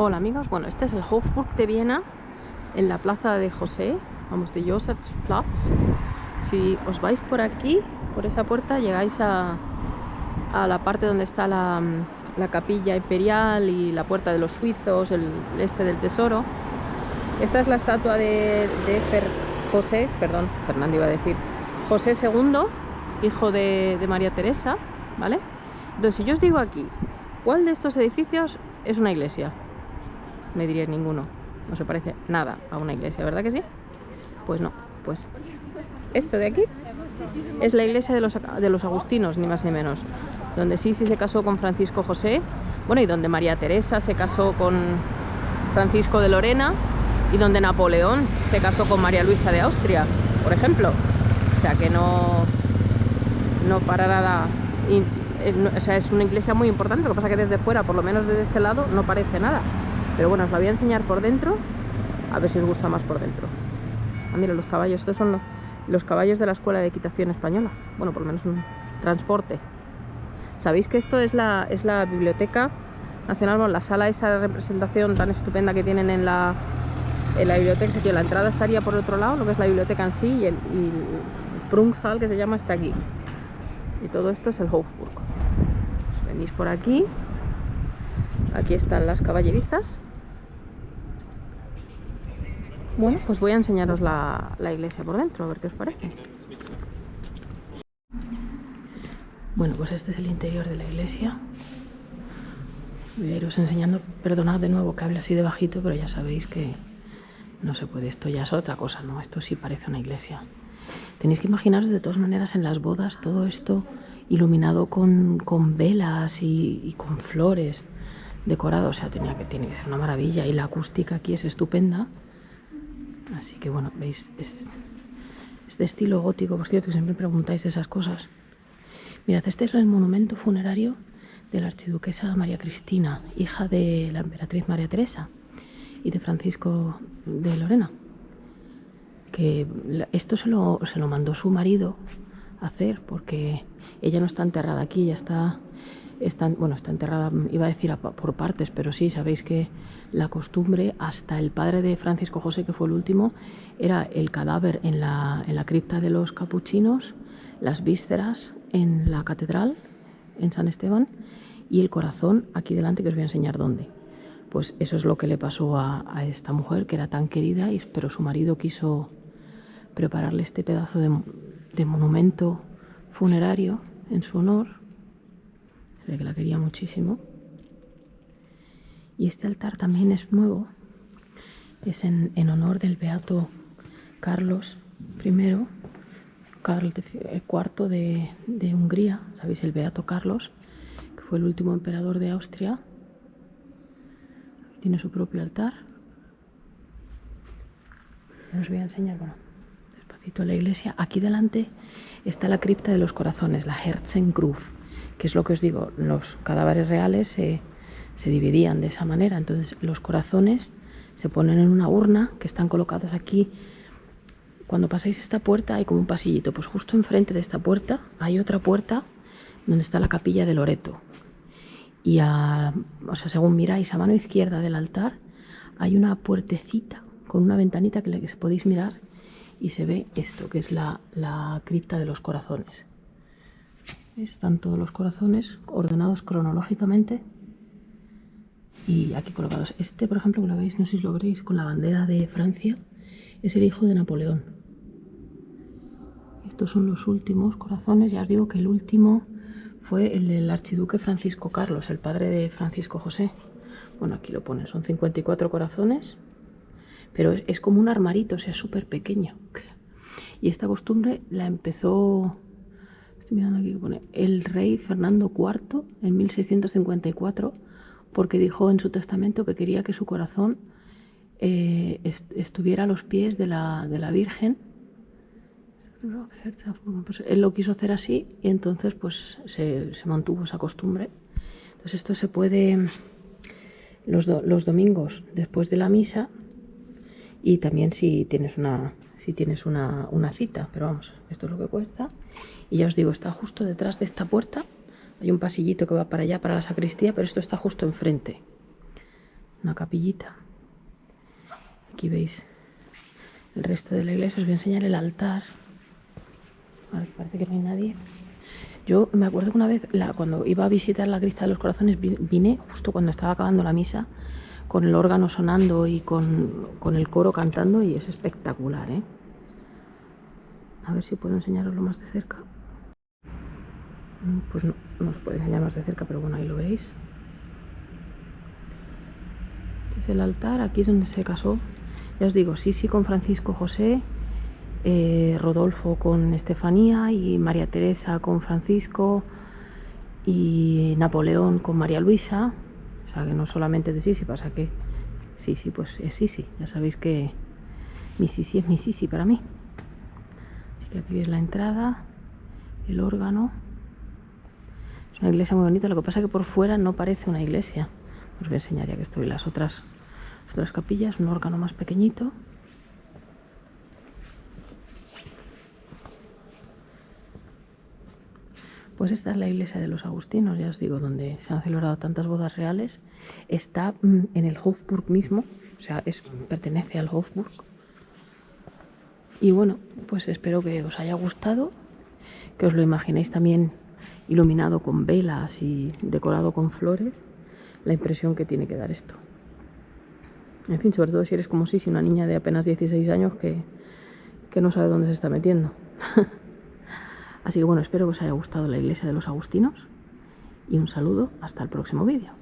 Hola amigos, bueno, este es el Hofburg de Viena, en la plaza de José, vamos, de Josefsplatz. Si os vais por aquí, por esa puerta, llegáis a la parte donde está la capilla imperial y la puerta de los suizos, el este del tesoro. Esta es la estatua de Fernando iba a decir, José II, hijo de María Teresa, ¿vale? Entonces, si yo os digo aquí, ¿cuál de estos edificios es una iglesia? Me diría ninguno, no se parece nada a una iglesia, ¿verdad que sí? Pues no, pues esto de aquí es la iglesia de los agustinos, ni más ni menos, donde Sisi se casó con Francisco José, bueno, y donde María Teresa se casó con Francisco de Lorena, y donde Napoleón se casó con María Luisa de Austria, por ejemplo. O sea que no para nada, o sea, es una iglesia muy importante. Lo que pasa que desde fuera, por lo menos desde este lado, no parece nada. Pero bueno, os la voy a enseñar por dentro, a ver si os gusta más por dentro. Ah, mira, los caballos, estos son los caballos de la Escuela de Equitación Española. Bueno, por lo menos un transporte. ¿Sabéis que esto es la Biblioteca Nacional? Bueno, la sala, esa representación tan estupenda que tienen en la biblioteca, aquí la entrada estaría por otro lado, lo que es la biblioteca en sí, y el Prunksaal, que se llama, está aquí. Y todo esto es el Hofburg. Venís por aquí. Aquí están las caballerizas. Bueno, pues voy a enseñaros la iglesia por dentro, a ver qué os parece. Bueno, pues este es el interior de la iglesia. Voy a iros enseñando. Perdonad de nuevo que hable así de bajito, pero ya sabéis que no se puede. Esto ya es otra cosa, ¿no? Esto sí parece una iglesia. Tenéis que imaginaros de todas maneras en las bodas todo esto iluminado con velas y con flores, decorado. O sea, tiene que ser una maravilla. Y la acústica aquí es estupenda. Así que bueno, veis, es de estilo gótico, por cierto, que siempre preguntáis esas cosas. Mirad, este es el monumento funerario de la archiduquesa María Cristina, hija de la emperatriz María Teresa y de Francisco de Lorena. Que esto se lo mandó su marido a hacer, porque ella no está enterrada aquí, ella está enterrada, iba a decir por partes, pero sí, sabéis que la costumbre, hasta el padre de Francisco José, que fue el último, era el cadáver en la cripta de los capuchinos, las vísceras en la catedral, en San Esteban, y el corazón aquí delante, que os voy a enseñar dónde. Pues eso es lo que le pasó a esta mujer, que era tan querida, pero su marido quiso prepararle este pedazo de monumento funerario en su honor. Se ve que la quería muchísimo. Y este altar también es nuevo, es en honor del beato Carlos I, Carlos IV de Hungría. Sabéis, el beato Carlos, que fue el último emperador de Austria. Tiene su propio altar. Os voy a enseñar, bueno, despacito la iglesia. Aquí delante está la cripta de los corazones, la Herzengrube, que es lo que os digo, los cadáveres reales se dividían de esa manera. Entonces los corazones se ponen en una urna, que están colocados aquí. Cuando pasáis esta puerta hay como un pasillito, pues justo enfrente de esta puerta hay otra puerta donde está la capilla de Loreto. Y o sea, según miráis a mano izquierda del altar hay una puertecita con una ventanita que podéis mirar, y se ve esto, que es la cripta de los corazones. ¿Veis? Están todos los corazones ordenados cronológicamente y aquí colocados. Este, por ejemplo, que lo veis, no sé si lo veréis, con la bandera de Francia, es el hijo de Napoleón. Estos son los últimos corazones. Ya os digo que el último fue el del archiduque Francisco Carlos, el padre de Francisco José. Bueno, aquí lo ponen, son 54 corazones, pero es como un armarito, o sea, súper pequeño. Y esta costumbre la empezó, estoy mirando aquí que pone, el rey Fernando IV en 1654, porque dijo en su testamento que quería que su corazón estuviera a los pies de la Virgen. Pues él lo quiso hacer así, y entonces pues se mantuvo esa costumbre. Entonces esto se puede los domingos después de la misa, y también si tienes una cita, pero vamos, esto es lo que cuesta. Y ya os digo, está justo detrás de esta puerta. Hay un pasillito que va para allá, para la sacristía, pero esto está justo enfrente. una capillita. Aquí veis el resto de la iglesia. Os voy a enseñar el altar. Vale, parece que no hay nadie. Yo me acuerdo que una vez, cuando iba a visitar la Crista de los Corazones, vine justo cuando estaba acabando la misa, con el órgano sonando y con el coro cantando, y es espectacular, ¿eh? A ver si puedo enseñaroslo más de cerca. Pues no se puede enseñar más de cerca, pero bueno, ahí lo veis. Este es el altar, aquí es donde se casó. Ya os digo, Sisi con Francisco José, Rodolfo con Estefanía y María Teresa con Francisco y Napoleón con María Luisa. O sea que no solamente de Sisi, pasa que Sisi pues es Sisi. Ya sabéis que mi Sisi es mi Sisi para mí. Así que aquí veis la entrada, el órgano. Es una iglesia muy bonita, lo que pasa es que por fuera no parece una iglesia. Os voy a enseñar ya que estoy las otras capillas, un órgano más pequeñito. Pues esta es la iglesia de los agustinos, ya os digo, donde se han celebrado tantas bodas reales. Está en el Hofburg mismo, o sea, pertenece al Hofburg. Y bueno, pues espero que os haya gustado, que os lo imaginéis también iluminado con velas y decorado con flores, la impresión que tiene que dar esto. En fin, sobre todo si eres como Sisi, una niña de apenas 16 años que no sabe dónde se está metiendo. Así que bueno, espero que os haya gustado la iglesia de los agustinos y un saludo hasta el próximo vídeo.